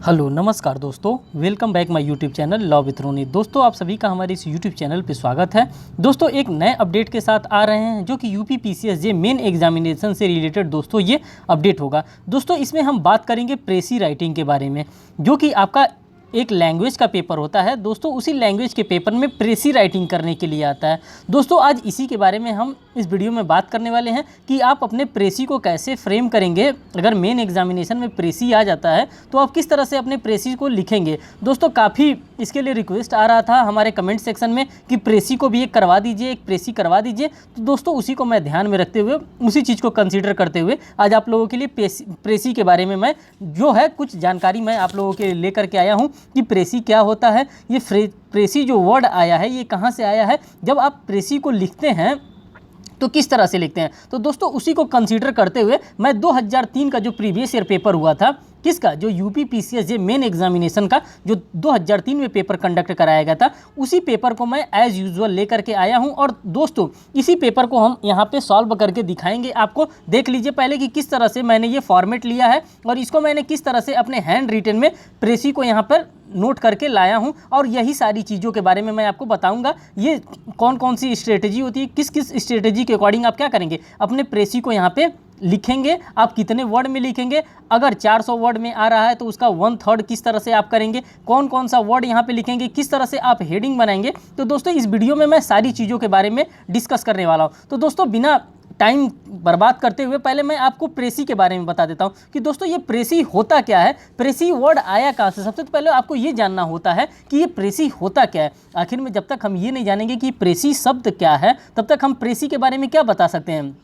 Hello नमस्कार दोस्तों, welcome back my YouTube channel law with Roni. दोस्तों आप सभी का हमारे इस यूट्यूब चैनल पे स्वागत है। दोस्तों एक नए अपडेट के साथ आ रहे हैं जो कि यूपी पीसीएसजे मेन एग्जामिनेशन से रिलेटेड दोस्तों ये अपडेट होगा। दोस्तों इसमें हम बात करेंगे प्रेसी राइटिंग के बारे में, जो कि आपका एक लैंग्वेज का पेपर होता है। दोस्तों उसी लैंग्वेज के पेपर में प्रेसी राइटिंग करने के लिए आता है। दोस्तों आज इसी के बारे में हम इस वीडियो में बात करने वाले हैं कि आप अपने प्रेसी को कैसे फ्रेम करेंगे। अगर मेन एग्जामिनेशन में प्रेसी आ जाता है तो आप किस तरह से अपने प्रेसी को लिखेंगे। दोस्तों काफ़ी इसके लिए रिक्वेस्ट आ रहा था हमारे कमेंट सेक्शन में कि प्रेसी को भी एक करवा दीजिए, एक प्रेसी करवा दीजिए। तो दोस्तों उसी को मैं ध्यान में रखते हुए, उसी चीज़ को कंसीडर करते हुए आज आप लोगों के लिए प्रेसी के बारे में मैं जो है कुछ जानकारी मैं आप लोगों के लिए लेकर के आया हूँ कि प्रेसी क्या होता है। ये प्रेसी जो वर्ड आया है ये कहाँ से आया है, जब आप प्रेसी को लिखते हैं तो किस तरह से लिखते हैं। तो दोस्तों उसी को कंसीडर करते हुए मैं 2003 का जो प्रीवियस ईयर पेपर हुआ था, किसका, जो यूपी पीसीएसजे मेन एग्जामिनेशन का जो 2003 में पेपर कंडक्ट कराया गया था, उसी पेपर को मैं एज यूजुअल लेकर के आया हूं। और दोस्तों इसी पेपर को हम यहां पे सॉल्व करके दिखाएंगे आपको। देख लीजिए पहले कि किस तरह से मैंने ये फॉर्मेट लिया है और इसको मैंने किस तरह से अपने हैंड रिटन में प्रेसी को यहाँ पर नोट करके लाया हूं। और यही सारी चीज़ों के बारे में मैं आपको बताऊंगा, ये कौन कौन सी स्ट्रेटेजी होती है, किस किस स्ट्रेटेजी के अकॉर्डिंग आप क्या करेंगे, अपने प्रेसी को यहाँ पे लिखेंगे। आप कितने वर्ड में लिखेंगे, अगर 400 वर्ड में आ रहा है तो उसका 1/3 किस तरह से आप करेंगे, कौन कौन सा वर्ड यहाँ पे लिखेंगे, किस तरह से आप हेडिंग बनाएंगे। तो दोस्तों इस वीडियो में मैं सारी चीज़ों के बारे में डिस्कस करने वाला हूँ। तो दोस्तों बिना टाइम बर्बाद करते हुए पहले मैं आपको प्रेसी के बारे में बता देता हूं कि दोस्तों ये प्रेसी होता क्या है, प्रेसी वर्ड आया कहां से। सबसे पहले आपको ये जानना होता है कि ये प्रेसी होता क्या है। आखिर में जब तक हम ये नहीं जानेंगे कि प्रेसी शब्द क्या है, तब तक हम प्रेसी के बारे में क्या बता सकते हैं।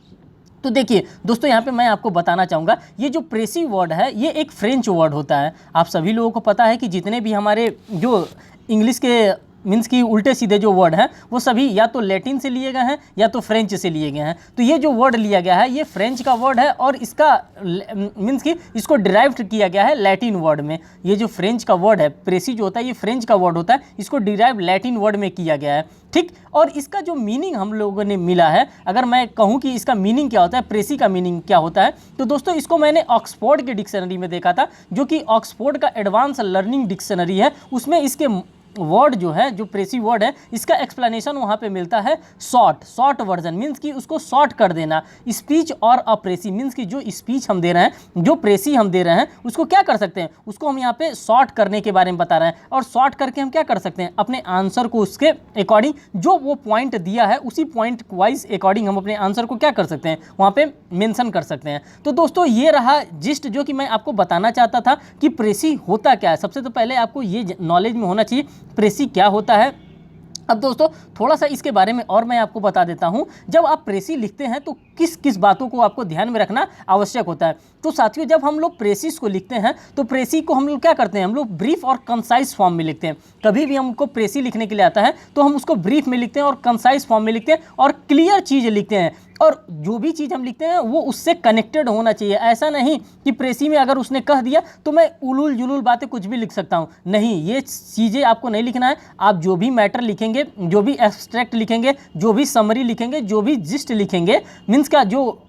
तो देखिए दोस्तों यहाँ पे मैं आपको बताना चाहूँगा, ये जो प्रेसी वर्ड है ये एक फ्रेंच वर्ड होता है। आप सभी लोगों को पता है कि जितने भी हमारे जो इंग्लिश के मीन्स की उल्टे सीधे जो वर्ड हैं वो सभी या तो लैटिन से लिए गए हैं या तो फ्रेंच से लिए गए हैं। तो ये जो वर्ड लिया गया है ये फ्रेंच का वर्ड है और इसका मीन्स की इसको डिराइव किया गया है लैटिन वर्ड में। ये जो फ्रेंच का वर्ड है प्रेसी जो होता है ये फ्रेंच का वर्ड होता है, इसको डिराइव लैटिन वर्ड में किया गया है, ठीक। और इसका जो मीनिंग हम लोगों ने मिला है, अगर मैं कहूँ कि इसका मीनिंग क्या होता है, प्रेसी का मीनिंग क्या होता है, तो दोस्तों इसको मैंने ऑक्सफोर्ड के डिक्शनरी में देखा था, जो कि ऑक्सफोर्ड का एडवांस लर्निंग डिक्शनरी है। उसमें इसके वर्ड जो है, जो प्रेसी वर्ड है, इसका एक्सप्लेनेशन वहाँ पे मिलता है शॉर्ट वर्जन, मीन्स कि उसको शॉर्ट कर देना। स्पीच और अप्रेसी मीन्स कि जो स्पीच हम दे रहे हैं, जो प्रेसी हम दे रहे हैं, उसको क्या कर सकते हैं, उसको हम यहाँ पे शॉर्ट करने के बारे में बता रहे हैं। और शॉर्ट करके हम क्या कर सकते हैं, अपने आंसर को उसके अकॉर्डिंग जो वो पॉइंट दिया है उसी पॉइंट वाइज अकॉर्डिंग हम अपने आंसर को क्या कर सकते हैं, वहाँ पे मेंशन कर सकते हैं। तो दोस्तों ये रहा जिस्ट जो कि मैं आपको बताना चाहता था कि प्रेसी होता क्या है। सबसे तो पहले आपको ये नॉलेज में होना चाहिए प्रेसी क्या होता है। अब दोस्तों थोड़ा सा इसके बारे में और मैं आपको बता देता हूं, जब आप प्रेसी लिखते हैं तो किस किस बातों को आपको ध्यान में रखना आवश्यक होता है। तो साथियों जब हम लोग प्रेसिस को लिखते हैं तो प्रेसी को हम लोग क्या करते हैं, हम लोग ब्रीफ और कंसाइज फॉर्म में लिखते हैं। कभी भी हमको प्रेसी लिखने के लिए आता है तो हम उसको ब्रीफ में लिखते हैं और कंसाइज फॉर्म में लिखते हैं और क्लियर चीज़ लिखते हैं। और जो भी चीज़ हम लिखते हैं वो उससे कनेक्टेड होना चाहिए। ऐसा नहीं कि प्रेसी में अगर उसने कह दिया तो मैं उलूल जुलूल बातें कुछ भी लिख सकता हूँ, नहीं, ये चीज़ें आपको नहीं लिखना है। आप जो भी मैटर लिखेंगे, जो भी एब्स्ट्रैक्ट लिखेंगे, जो भी समरी लिखेंगे, जो भी जिस्ट लिखेंगे, मीन्स का जो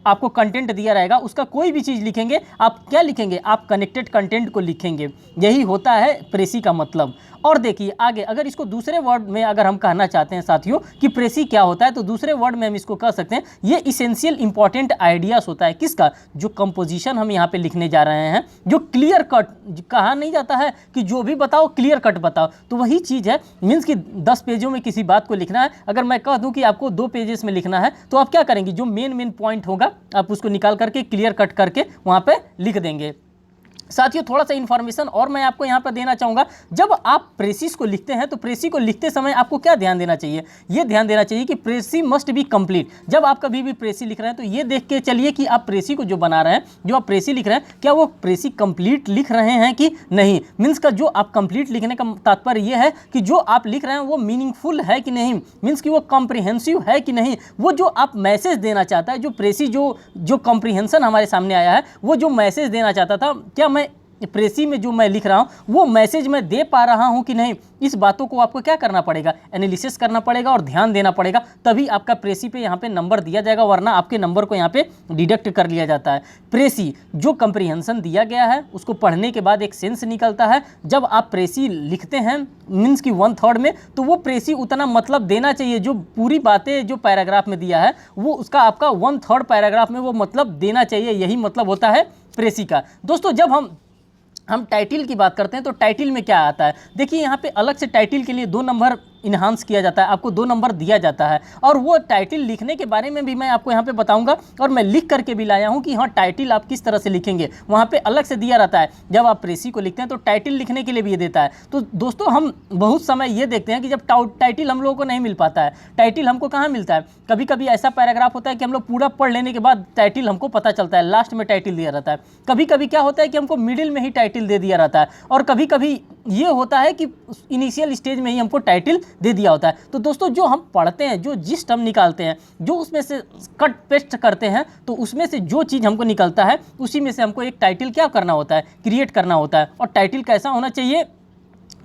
आपको कंटेंट दिया रहेगा उसका कोई भी चीज़ लिखेंगे, आप क्या लिखेंगे, आप कनेक्टेड कंटेंट को लिखेंगे। यही होता है प्रेसी का मतलब। और देखिए आगे अगर इसको दूसरे वर्ड में अगर हम कहना चाहते हैं साथियों कि प्रेसी क्या होता है, तो दूसरे वर्ड में हम इसको कह सकते हैं ये इसेंशियल इंपॉर्टेंट आइडियाज़ होता है। किसका, जो कंपोजिशन हम यहाँ पे लिखने जा रहे हैं, जो क्लियर कट, कहा नहीं जाता है कि जो भी बताओ क्लियर कट बताओ, तो वही चीज़ है। मीन्स कि 10 पेजों में किसी बात को लिखना है, अगर मैं कह दूँ कि आपको 2 पेजेस में लिखना है तो आप क्या करेंगे, जो मेन पॉइंट होगा आप उसको निकाल करके क्लियर कट करके वहाँ पे लिख देंगे। साथियों थोड़ा सा इन्फॉर्मेशन और मैं आपको यहाँ पर देना चाहूँगा, जब आप प्रेसिस को लिखते हैं तो प्रेसी को लिखते समय आपको क्या ध्यान देना चाहिए, ये ध्यान देना चाहिए कि प्रेसी मस्ट बी कंप्लीट। जब आप कभी भी प्रेसी लिख रहे हैं तो ये देख के चलिए कि आप प्रेसी को जो बना रहे हैं, जो आप प्रेसी लिख रहे हैं, क्या वो प्रेसी कंप्लीट लिख रहे हैं कि नहीं। मीन्स का जो आप कंप्लीट लिखने का तात्पर्य ये है कि जो आप लिख रहे हैं वो मीनिंगफुल है कि नहीं, मीन्स कि वो कॉम्प्रिहेंसिव है कि नहीं, वो जो आप मैसेज देना चाहता है, जो प्रेसी जो कॉम्प्रिहेंशन हमारे सामने आया है, वो जो मैसेज देना चाहता था, क्या मैं प्रेसी में जो मैं लिख रहा हूँ वो मैसेज मैं दे पा रहा हूँ कि नहीं, इस बातों को आपको क्या करना पड़ेगा, एनालिसिस करना पड़ेगा और ध्यान देना पड़ेगा, तभी आपका प्रेसी पे यहाँ पे नंबर दिया जाएगा, वरना आपके नंबर को यहाँ पे डिडक्ट कर लिया जाता है। प्रेसी जो कंप्रीहेंशन दिया गया है उसको पढ़ने के बाद एक सेंस निकलता है। जब आप प्रेसी लिखते हैं मीन्स की 1/3 में, तो वो प्रेसी उतना मतलब देना चाहिए, जो पूरी बातें जो पैराग्राफ में दिया है वो उसका आपका 1/3 पैराग्राफ में वो मतलब देना चाहिए। यही मतलब होता है प्रेसी का। दोस्तों जब हम टाइटिल की बात करते हैं तो टाइटिल में क्या आता है, देखिए यहाँ पे अलग से टाइटिल के लिए 2 नंबर इन्हांस किया जाता है, आपको 2 नंबर दिया जाता है। और वो टाइटिल लिखने के बारे में भी मैं आपको यहाँ पे बताऊंगा, और मैं लिख करके भी लाया हूँ कि हाँ टाइटिल आप किस तरह से लिखेंगे, वहाँ पे अलग से दिया रहता है। जब आप प्रेसी को लिखते हैं तो टाइटिल लिखने के लिए भी ये देता है। तो दोस्तों हम बहुत समय ये देखते हैं कि जब टाइटिल हम लोगों को नहीं मिल पाता है, टाइटिल हमको कहाँ मिलता है, कभी कभी ऐसा पैराग्राफ होता है कि हम लोग पूरा पढ़ लेने के बाद टाइटिल हमको पता चलता है, लास्ट में टाइटिल दिया रहता है। कभी कभी क्या होता है कि हमको मिडिल में ही टाइटिल दे दिया रहता है, और कभी कभी ये होता है कि इनिशियल स्टेज में ही हमको टाइटिल दे दिया होता है। तो दोस्तों जो हम पढ़ते हैं, जो जिस्ट हम निकालते हैं, जो उसमें से कट पेस्ट करते हैं, तो उसमें से जो चीज़ हमको निकलता है उसी में से हमको एक टाइटिल क्या करना होता है, क्रिएट करना होता है। और टाइटिल कैसा होना चाहिए,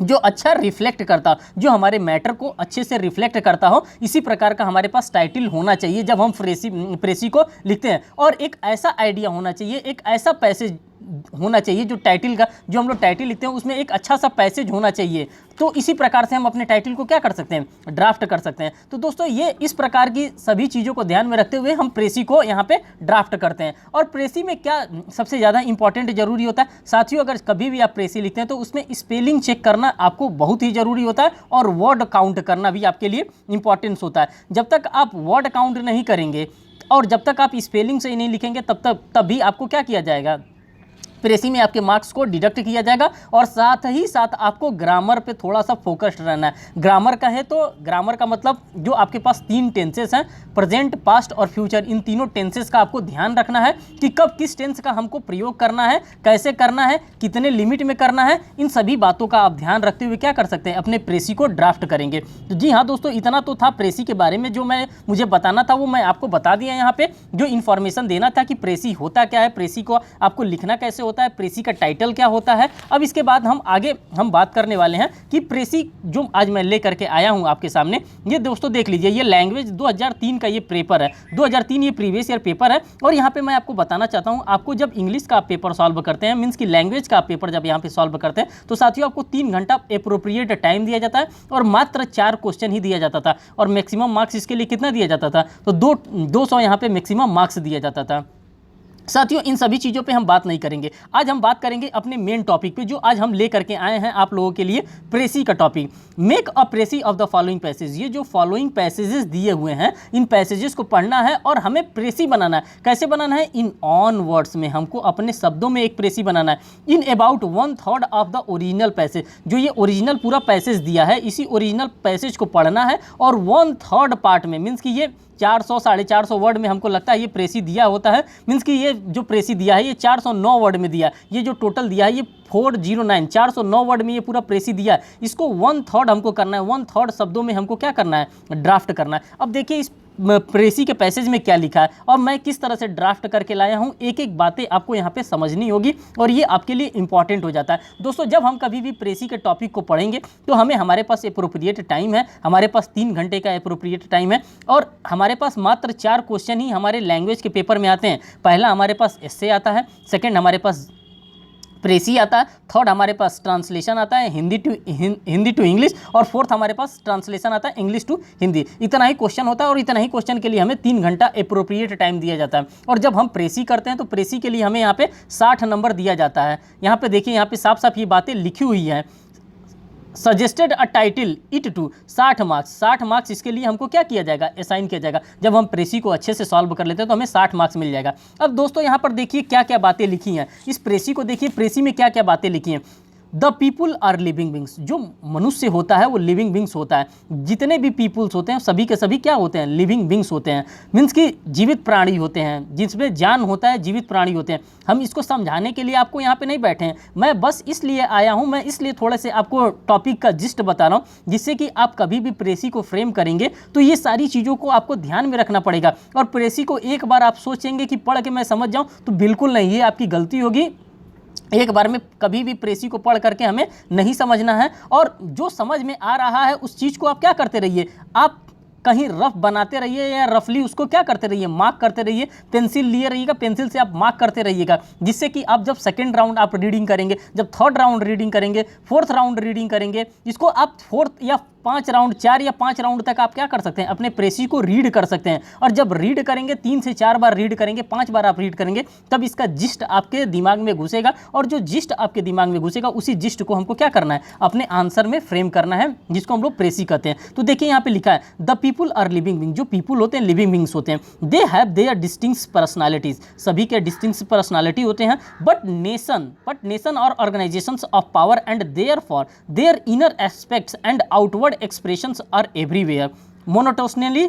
जो अच्छा रिफ्लेक्ट करता, जो हमारे मैटर को अच्छे से रिफ्लेक्ट करता हो, इसी प्रकार का हमारे पास टाइटिल होना चाहिए जब हम प्रेसी को लिखते हैं। और एक ऐसा आइडिया होना चाहिए, एक ऐसा पैसेज होना चाहिए जो टाइटिल का, जो हम लोग टाइटिल लिखते हैं उसमें एक अच्छा सा पैसेज होना चाहिए। तो इसी प्रकार से हम अपने टाइटिल को क्या कर सकते हैं, ड्राफ्ट कर सकते हैं। तो दोस्तों ये इस प्रकार की सभी चीज़ों को ध्यान में रखते हुए हम प्रेसी को यहाँ पे ड्राफ्ट करते हैं। और प्रेसी में क्या सबसे ज़्यादा इंपॉर्टेंट जरूरी होता है साथियों, अगर कभी भी आप प्रेसी लिखते हैं तो उसमें स्पेलिंग चेक करना आपको बहुत ही ज़रूरी होता है, और वर्ड काउंट करना भी आपके लिए इंपॉर्टेंस होता है। जब तक आप वर्ड काउंट नहीं करेंगे और जब तक आप स्पेलिंग से नहीं लिखेंगे तब भी आपको क्या किया जाएगा, प्रेसी में आपके मार्क्स को डिडक्ट किया जाएगा। और साथ ही साथ आपको ग्रामर पे थोड़ा सा फोकस्ड रहना है। ग्रामर का है तो ग्रामर का मतलब जो आपके पास 3 टेंसेस हैं, प्रेजेंट, पास्ट और फ्यूचर, इन तीनों टेंसेस का आपको ध्यान रखना है कि कब किस टेंस का हमको प्रयोग करना है, कैसे करना है, कितने लिमिट में करना है। इन सभी बातों का आप ध्यान रखते हुए क्या कर सकते हैं, अपने प्रेसी को ड्राफ्ट करेंगे। तो जी हाँ दोस्तों, इतना तो था प्रेसी के बारे में, जो मुझे बताना था वो मैं आपको बता दिया यहाँ पे। जो इन्फॉर्मेशन देना था कि प्रेसी होता क्या है, प्रेसी को आपको लिखना कैसे होता है, प्रेसी का टाइटल क्या होता है। अब इसके बाद हम आगे बात करने वाले हैं कि प्रेसी जो आज मैं लेकर के आया हूं आपके सामने, ये दोस्तों देख लीजिए, ये लैंग्वेज 2003 का ये पेपर है, 2003 ये प्रीवियस ईयर पेपर है। और यहाँ पे मैं आपको बताना चाहता हूँ, आपको जब इंग्लिश का आप पेपर सॉल्व करते हैं, मीन्स की लैंग्वेज का आप पेपर जब यहाँ पे सॉल्व करते हैं, तो साथियों आपको 3 घंटा एप्रोप्रिएट टाइम दिया जाता है, और मात्र 4 क्वेश्चन ही दिया जाता था, और मैक्सिमम मार्क्स इसके लिए कितना दिया जाता था, तो 200 यहाँ पे मैक्सिमम मार्क्स दिया जाता था। साथियों इन सभी चीज़ों पे हम बात नहीं करेंगे, आज हम बात करेंगे अपने मेन टॉपिक पे, जो आज हम ले करके आए हैं आप लोगों के लिए, प्रेसी का topic. Make a precis of the following passage. ये जो फॉलोइंग पैसेजेस दिए हुए हैं, इन पैसेजेस को पढ़ना है और हमें प्रेसी बनाना है। कैसे बनाना है, इन ऑन वर्ड्स में, हमको अपने शब्दों में एक प्रेसी बनाना है। In about 1/3 of the original passage, जो ये ओरिजिनल पूरा पैसेज दिया है, इसी ओरिजिनल पैसेज को पढ़ना है, और 1/3 पार्ट में, मीन्स कि ये 400 450 वर्ड में हमको लगता है ये प्रेसी दिया होता है। मीन्स कि ये जो प्रेसी दिया है ये 409 वर्ड में दिया है। ये जो टोटल दिया है ये 409 409 वर्ड में ये पूरा प्रेसी दिया है। इसको 1/3 हमको करना है, 1/3 शब्दों में हमको क्या करना है, ड्राफ्ट करना है। अब देखिए इस प्रेसी के पैसेज में क्या लिखा है और मैं किस तरह से ड्राफ्ट करके लाया हूँ, एक एक बातें आपको यहाँ पे समझनी होगी, और ये आपके लिए इंपॉर्टेंट हो जाता है। दोस्तों जब हम कभी भी प्रेसी के टॉपिक को पढ़ेंगे तो हमारे पास एप्रोप्रिएट टाइम है, हमारे पास 3 घंटे का एप्रोप्रिएट टाइम है, और हमारे पास मात्र 4 क्वेश्चन ही हमारे लैंग्वेज के पेपर में आते हैं। पहला हमारे पास एस्से आता है, सेकेंड हमारे पास प्रेसी आता है, थर्ड हमारे पास ट्रांसलेशन आता है हिंदी टू इंग्लिश, और फोर्थ हमारे पास ट्रांसलेशन आता है इंग्लिश टू हिंदी। इतना ही क्वेश्चन होता है, और इतना ही क्वेश्चन के लिए हमें 3 घंटा एप्रोप्रिएट टाइम दिया जाता है। और जब हम प्रेसी करते हैं तो प्रेसी के लिए हमें यहाँ पे 60 नंबर दिया जाता है। यहाँ पे देखिए, यहाँ पे साफ साफ ये बातें लिखी हुई हैं। Suggested a title it to 60 marks, 60 marks इसके लिए हमको क्या किया जाएगा, असाइन किया जाएगा। जब हम प्रेसी को अच्छे से सॉल्व कर लेते हैं तो हमें 60 मार्क्स मिल जाएगा। अब दोस्तों यहाँ पर देखिए क्या क्या बातें लिखी हैं, इस प्रेसी को देखिए, प्रेसी में क्या क्या बातें लिखी हैं। The people are living beings, जो मनुष्य होता है वो लिविंग बींग्स होता है। जितने भी पीपुल्स होते हैं सभी के सभी क्या होते हैं, लिविंग बींग्स होते हैं। मीन्स कि जीवित प्राणी होते हैं, जिसमें जान होता है, जीवित प्राणी होते हैं। हम इसको समझाने के लिए आपको यहाँ पे नहीं बैठे हैं, मैं बस इसलिए आया हूँ, मैं इसलिए थोड़े से आपको टॉपिक का जिस्ट बता रहा हूँ, जिससे कि आप कभी भी प्रेसी को फ्रेम करेंगे तो ये सारी चीज़ों को आपको ध्यान में रखना पड़ेगा। और प्रेसी को एक बार आप सोचेंगे कि पढ़ के मैं समझ जाऊँ, तो बिल्कुल नहीं, ये आपकी गलती होगी। एक बार में कभी भी प्रेसी को पढ़ करके हमें नहीं समझना है, और जो समझ में आ रहा है उस चीज़ को आप क्या करते रहिए, आप कहीं रफ बनाते रहिए या रफली उसको क्या करते रहिए, मार्क करते रहिए। पेंसिल लिए रहिएगा, पेंसिल से आप मार्क करते रहिएगा, जिससे कि आप जब सेकंड राउंड आप रीडिंग करेंगे, जब थर्ड राउंड रीडिंग करेंगे, फोर्थ राउंड रीडिंग करेंगे, इसको आप फोर्थ या 5 राउंड, 4 या 5 राउंड तक आप क्या कर सकते हैं, अपने प्रेसी को रीड कर सकते हैं। और जब रीड करेंगे 3 से 4 बार रीड करेंगे, 5 बार आप रीड करेंगे, तब इसका जिस्ट आपके दिमाग में घुसेगा, और जो जिस्ट आपके दिमाग में घुसेगा उसी जिस्ट को हमको क्या करना है, अपने आंसर में फ्रेम करना है, जिसको हम लोग प्रेसी कहते हैं। तो देखिए यहाँ पे लिखा है the people are living being, जो पीपुल होते हैं लिविंग बीइंग्स होते हैं, they have their distinct personalities, सभी के डिस्टिंक्ट पर्सनालिटी होते हैं, बट नेशन और organisations of power and therefore their inner aspects and outward expressions are everywhere monotonously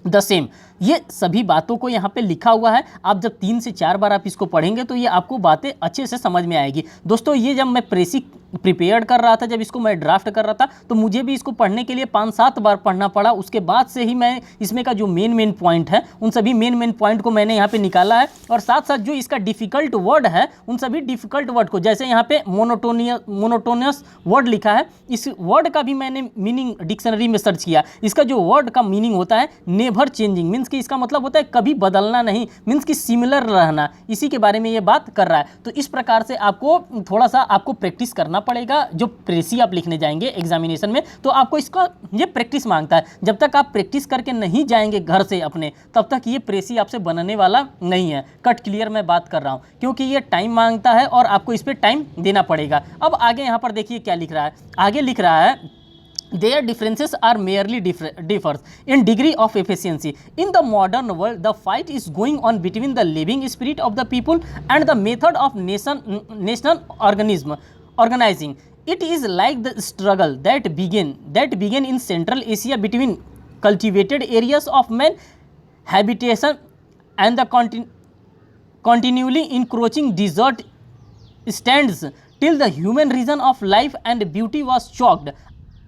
the same. ये सभी बातों को यहाँ पे लिखा हुआ है। आप जब 3 से 4 बार आप इसको पढ़ेंगे तो ये आपको बातें अच्छे से समझ में आएगी। दोस्तों ये जब मैं प्रेसी प्रिपेयर कर रहा था, जब इसको मैं ड्राफ्ट कर रहा था, तो मुझे भी इसको पढ़ने के लिए 5-7 बार पढ़ना पड़ा। उसके बाद से ही मैं इसमें का जो मेन पॉइंट है उन सभी मेन पॉइंट को मैंने यहाँ पे निकाला है, और साथ साथ जो इसका डिफ़िकल्ट वर्ड है उन सभी डिफ़िकल्ट वर्ड को, जैसे यहाँ पे मोनोटोनियस वर्ड लिखा है, इस वर्ड का भी मैंने मीनिंग डिक्शनरी में सर्च किया। इसका जो वर्ड का मीनिंग होता है नेवर चेंजिंग, मीन्स कि इसका मतलब होता है कभी बदलना नहीं, मीन्स कि सिमिलर रहना, इसी के बारे में ये बात कर रहा है। तो इस प्रकार से आपको थोड़ा सा आपको प्रैक्टिस करना पड़ेगा। जो प्रेसी आप लिखने जाएंगे एग्जामिनेशन में, तो आपको इसका ये प्रैक्टिस मांगता है। जब तक आप प्रैक्टिस करके नहीं जाएंगे घर से अपने, तब तक ये प्रेसी आपसे बनने वाला नहीं है। कट क्लियर मैं बात कर रहा हूँ, क्योंकि ये टाइम मांगता है और आपको इस पर टाइम देना पड़ेगा। अब आगे यहाँ पर देखिए क्या लिख रहा है, आगे लिख रहा है their differences are merely differs in degree of efficiency. In the modern world, the fight is going on between the living spirit of the people and the method of national organizing. It is like the struggle that began in Central Asia between cultivated areas of man habitation and the continually encroaching desert stands till the human reason of life and beauty was choked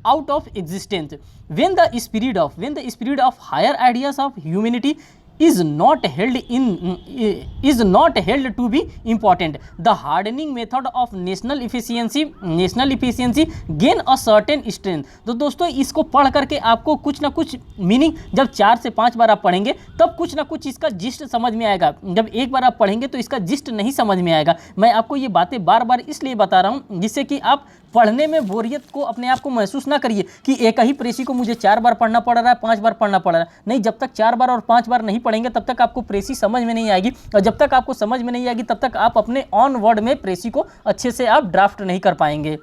out of existence. When the spirit of higher ideas of humanity is not held to be important, the hardening method of national efficiency gain a certain strength. तो दोस्तों इसको पढ़ करके आपको कुछ ना कुछ meaning, जब 4 से 5 बार आप पढ़ेंगे तब कुछ ना कुछ इसका जिस्ट समझ में आएगा। जब एक बार आप पढ़ेंगे तो इसका जिस्ट नहीं समझ में आएगा। मैं आपको ये बातें बार बार इसलिए बता रहा हूँ जिससे कि आप पढ़ने में बोरियत को अपने आप को महसूस ना करिए कि एक ही प्रेसी को मुझे 4 बार पढ़ना पड़ रहा है, 5 बार पढ़ना पड़ रहा है। नहीं, जब तक 4 बार और 5 बार नहीं पढ़ेंगे तब तक आपको प्रेसी समझ में नहीं आएगी, और जब तक आपको समझ में नहीं आएगी तब तक आप अपने ऑन वर्ड में प्रेसी को अच्छे से आप ड्राफ्ट नहीं कर पाएंगे।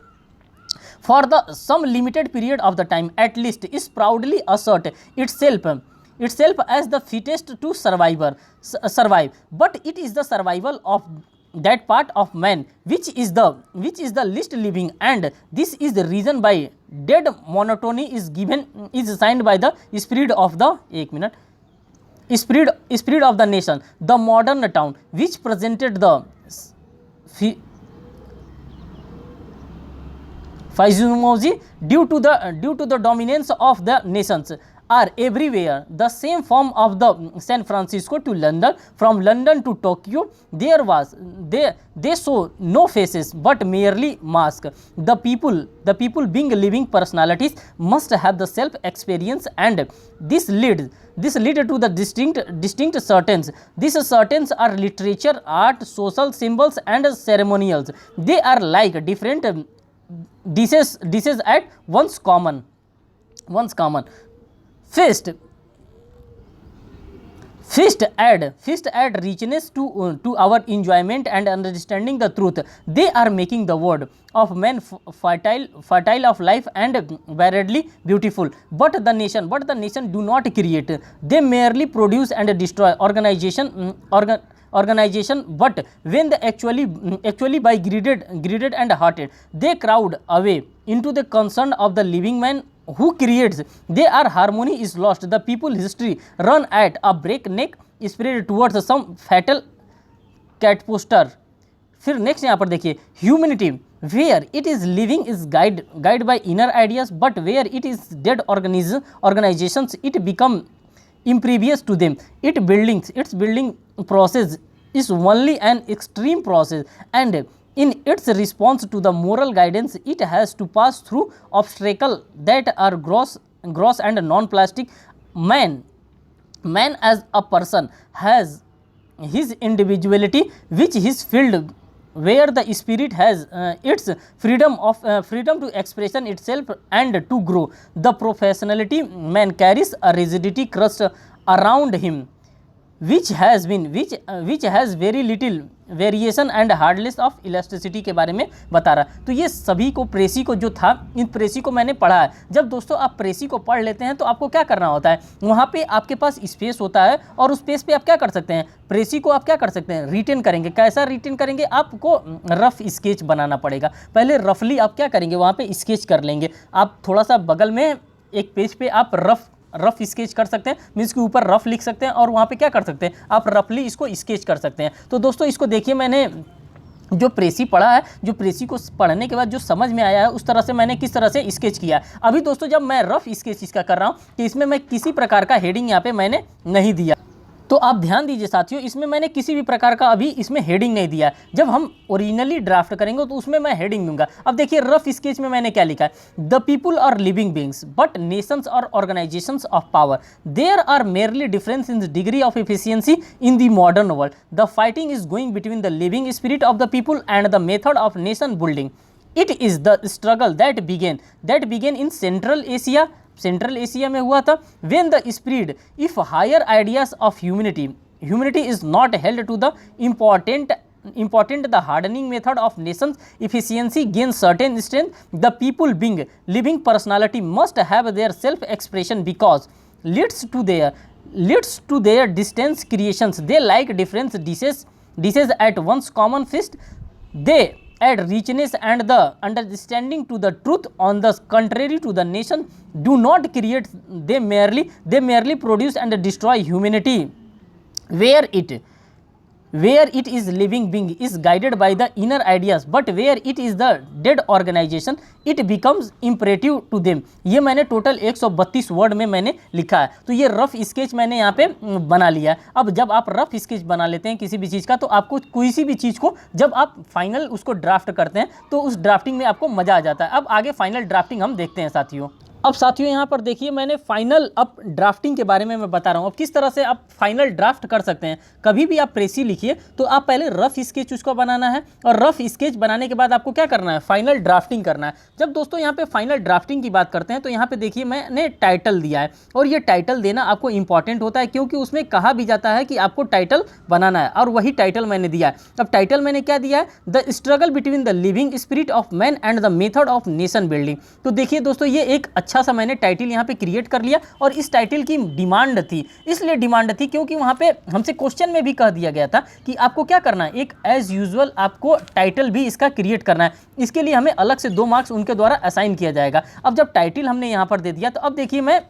For the some limited period of the time at least is proudly assert itself as the fittest to survive, but it is the survival of that part of man which is the least living, and this is the reason by dead monotony is signed by the spirit of the spirit of the nation, the modern town which presented the physiognomy due to the dominance of the nations are everywhere the same form of the San Francisco to London, from London to Tokyo. They show no faces but merely mask. The people being living personalities must have the self experience, and this leads to the distinct certains. These certains are literature, art, social symbols and ceremonials. They are like different dishes at once common. Feast add richness to our enjoyment and understanding the truth. They are making the world of man fertile of life and variedly beautiful. But the nation do not create; they merely produce and destroy organization. But when they actually by greeted and hearted, they crowd away into the concern of the living man who creates. Their harmony is lost. The people history run at a breakneck speed towards some fatal catastrophe. फिर next यहाँ पर देखिए, humanity where it is living is guide by inner ideas, but where it is dead organizations it become impervious to them. Its building process is only an extreme process, and In its response to the moral guidance, it has to pass through obstacles that are gross and non-plastic. Man as a person has his individuality, which is filled where the spirit has its freedom to expression itself and to grow. The professionality man carries a rigidity crust around him, which has very little variation and hardness of elasticity के बारे में बता रहा। तो ये सभी को प्रेसी को जो था, इन प्रेसी को मैंने पढ़ा है। जब दोस्तों आप प्रेसी को पढ़ लेते हैं तो आपको क्या करना होता है, वहाँ पे आपके पास स्पेस होता है और उस स्पेस पे आप क्या कर सकते हैं, प्रेसी को आप क्या कर सकते हैं, रिटेन करेंगे। कैसा रिटेन करेंगे, आपको रफ स्केच बनाना पड़ेगा। पहले रफली आप क्या करेंगे, वहाँ पे स्केच कर लेंगे। आप थोड़ा सा बगल में एक पेज पे आप रफ स्केच कर सकते हैं, मीन्स के ऊपर रफ लिख सकते हैं और वहाँ पे क्या कर सकते हैं, आप रफली इसको स्केच कर सकते हैं। तो दोस्तों इसको देखिए, मैंने जो प्रेसी पढ़ा है, जो प्रेसी को पढ़ने के बाद जो समझ में आया है उस तरह से मैंने किस तरह से स्केच किया है। अभी दोस्तों जब मैं रफ स्केच इसका कर रहा हूँ कि इसमें मैं किसी प्रकार का हेडिंग यहाँ पे मैंने नहीं दिया। तो आप ध्यान दीजिए साथियों, इसमें मैंने किसी भी प्रकार का अभी इसमें हेडिंग नहीं दिया है। जब हम ओरिजिनली ड्राफ्ट करेंगे तो उसमें मैं हेडिंग दूंगा। अब देखिए रफ स्केच में मैंने क्या लिखा है, the people are living beings but nations और organisations of power, there are merely difference in the degree of efficiency in the modern world, the fighting is going between the living spirit of the people and the method of nation building. It is the struggle that began in central Asia में हुआ था, when the spread if higher ideas of humanity is not held to the important the hardening method of nations efficiency gains certain strength, the people being living personality must have their self expression because leads to their distance creations. They like different dishes at once common feast, they add richness and the understanding to the truth. On the contrary to the nation do not create, they merely produce and destroy humanity where it is living being is guided by the inner ideas, but where it is the dead organization it becomes imperative to them। ये मैंने total 132 word में मैंने लिखा है। तो ये rough sketch मैंने यहाँ पे बना लिया है। अब जब आप रफ स्केच बना लेते हैं किसी भी चीज़ का, तो आपको किसी भी चीज़ को जब आप फाइनल उसको ड्राफ्ट करते हैं तो उस ड्राफ्टिंग में आपको मज़ा आ जाता है। अब आगे फाइनल ड्राफ्टिंग हम देखते हैं साथियों। अब साथियों यहाँ पर देखिए, मैंने फाइनल अप ड्राफ्टिंग के बारे में मैं बता रहा हूँ। अब किस तरह से आप फाइनल ड्राफ्ट कर सकते हैं। कभी भी आप प्रेसी लिखिए तो आप पहले रफ स्केच उसको बनाना है और रफ स्केच बनाने के बाद आपको क्या करना है, फाइनल ड्राफ्टिंग करना है। जब दोस्तों यहाँ पे फाइनल ड्राफ्टिंग की बात करते हैं तो यहाँ पे देखिए मैंने टाइटल दिया है और ये टाइटल देना आपको इंपॉर्टेंट होता है क्योंकि उसमें कहा भी जाता है कि आपको टाइटल बनाना है और वही टाइटल मैंने दिया है। अब टाइटल मैंने क्या दिया है, the struggle between the living spirit of man and the method of nation building. तो देखिए दोस्तों ये एक अच्छा सा मैंने टाइटल यहाँ पे क्रिएट कर लिया और इस टाइटल की डिमांड थी, इसलिए डिमांड थी क्योंकि वहाँ पे हमसे क्वेश्चन में भी कह दिया गया था कि आपको क्या करना है, एक एज यूजुअल आपको टाइटल भी इसका क्रिएट करना है। इसके लिए हमें अलग से 2 मार्क्स उनके द्वारा असाइन किया जाएगा। अब जब टाइटल हमने यहाँ पर दे दिया तो अब देखिए मैं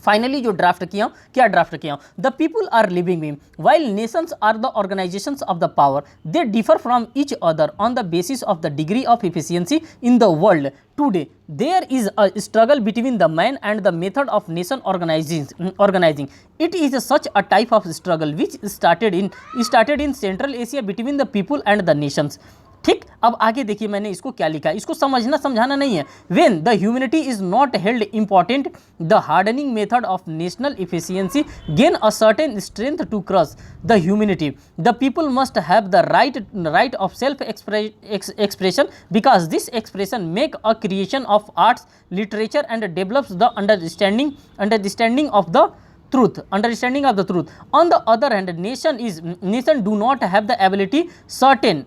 फाइनली जो ड्राफ्ट किया हूँ, क्या ड्राफ्ट किया हूँ, the people are living being while nations are the organizations of the power, they differ from each other on the basis of the degree of efficiency in the world today, there is a struggle between the man and the method of nation organizing. It is such a type of struggle which started in central Asia between the people and the nations. ठीक, अब आगे देखिए मैंने इसको क्या लिखा है, इसको समझाना नहीं है। When the humanity is not held important, the hardening method of national efficiency gain a certain strength to crush the humanity, the people must have the right of self expression because this expression make a creation of arts literature and develops the understanding of the truth. On the other hand, nation do not have the ability certain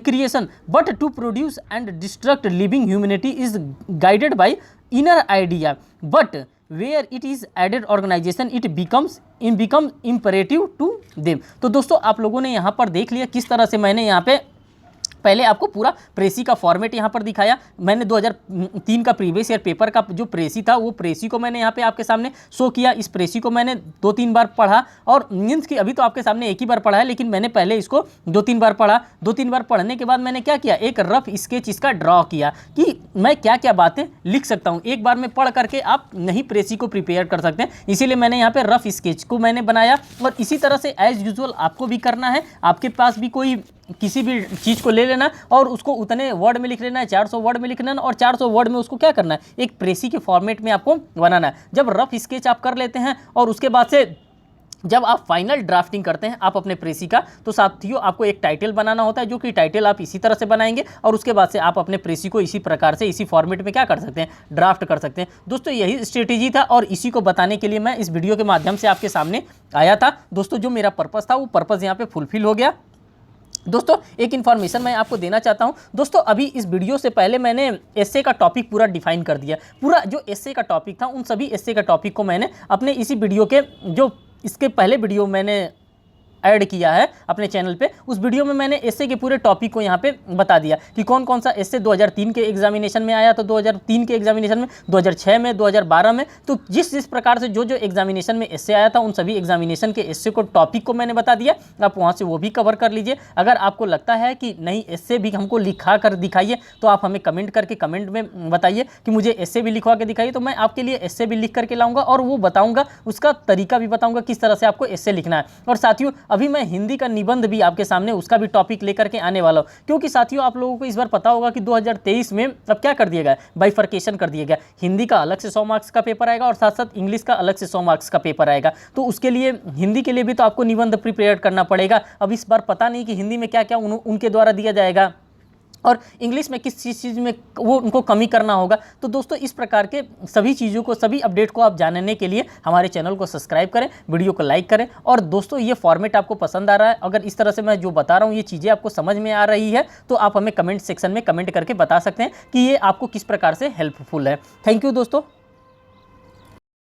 creation but to produce and destruct living. Humanity is guided by inner idea, but where it is added organization it becomes imperative to them। तो दोस्तों आप लोगों ने यहाँ पर देख लिया किस तरह से मैंने यहाँ पे पहले आपको पूरा प्रेसी का फॉर्मेट यहाँ पर दिखाया। मैंने 2003 का प्रीवियस ईयर पेपर का जो प्रेसी था वो प्रेसी को मैंने यहाँ पे आपके सामने शो किया। इस प्रेसी को मैंने 2-3 बार पढ़ा और मीन्स की अभी तो आपके सामने एक ही बार पढ़ा है, लेकिन मैंने पहले इसको 2-3 बार पढ़ा। 2-3 बार पढ़ने के बाद मैंने क्या किया, एक रफ स्केच इसका ड्रॉ किया कि मैं क्या क्या बातें लिख सकता हूँ। एक बार में पढ़ करके आप नहीं प्रेसी को प्रिपेयर कर सकते हैं, इसीलिए मैंने यहाँ पे रफ स्केच को मैंने बनाया और इसी तरह से एज यूजुअल आपको भी करना है। आपके पास भी कोई किसी भी चीज़ को ले लेना और उसको उतने वर्ड में लिख लेना है, 400 वर्ड में लिख लेना और 400 वर्ड में उसको क्या करना है, एक प्रेसी के फॉर्मेट में आपको बनाना है। जब रफ स्केच आप कर लेते हैं और उसके बाद से जब आप फाइनल ड्राफ्टिंग करते हैं आप अपने प्रेसी का, तो साथियों आपको एक टाइटल बनाना होता है, जो कि टाइटल आप इसी तरह से बनाएंगे और उसके बाद से आप अपने प्रेसी को इसी प्रकार से इसी फॉर्मेट में क्या कर सकते हैं, ड्राफ्ट कर सकते हैं। दोस्तों यही स्ट्रेटेजी था और इसी को बताने के लिए मैं इस वीडियो के माध्यम से आपके सामने आया था। दोस्तों जो मेरा पर्पज़ था वो पर्पज़ यहाँ पे फुलफिल हो गया। दोस्तों एक इन्फॉर्मेशन मैं आपको देना चाहता हूं। दोस्तों अभी इस वीडियो से पहले मैंने एस्से का टॉपिक पूरा डिफाइन कर दिया। पूरा जो एस्से का टॉपिक था उन सभी एस्से का टॉपिक को मैंने अपने इसी वीडियो के जो इसके पहले वीडियो मैंने ऐड किया है अपने चैनल पे, उस वीडियो में मैंने एस्से के पूरे टॉपिक को यहाँ पे बता दिया कि कौन कौन सा एस्से 2003 के एग्जामिनेशन में आया था, 2003 के एग्जामिनेशन में, 2006 में, 2012 में। तो जिस प्रकार से जो एग्जामिनेशन में एस्से आया था उन सभी एग्जामिनेशन के एस्से को टॉपिक को मैंने बता दिया। आप वहाँ से वो भी कवर कर लीजिए। अगर आपको लगता है कि नहीं एस्से भी हमको लिखा कर दिखाइए तो आप हमें कमेंट करके कमेंट में बताइए कि मुझे एस्से भी लिखवा के दिखाइए, तो मैं आपके लिए एस्से भी लिख करके लाऊंगा और वो बताऊँगा, उसका तरीका भी बताऊँगा किस तरह से आपको एस्से लिखना है। और साथियों अभी मैं हिंदी का निबंध भी आपके सामने उसका भी टॉपिक लेकर के आने वाला हूं, क्योंकि साथियों आप लोगों को इस बार पता होगा कि 2023 में अब क्या कर दिया गया, बाइफर्केशन कर दिया गया। हिंदी का अलग से 100 मार्क्स का पेपर आएगा और साथ साथ इंग्लिश का अलग से 100 मार्क्स का पेपर आएगा। तो उसके लिए हिंदी के लिए भी तो आपको निबंध प्रिपेयर करना पड़ेगा। अब इस बार पता नहीं कि हिंदी में क्या क्या उनके द्वारा दिया जाएगा और इंग्लिश में किस चीज़ में वो उनको कमी करना होगा। तो दोस्तों इस प्रकार के सभी चीज़ों को, सभी अपडेट को आप जानने के लिए हमारे चैनल को सब्सक्राइब करें, वीडियो को लाइक करें। और दोस्तों ये फॉर्मेट आपको पसंद आ रहा है, अगर इस तरह से मैं जो बता रहा हूँ ये चीज़ें आपको समझ में आ रही है, तो आप हमें कमेंट सेक्शन में कमेंट करके बता सकते हैं कि ये आपको किस प्रकार से हेल्पफुल है। थैंक यू दोस्तों।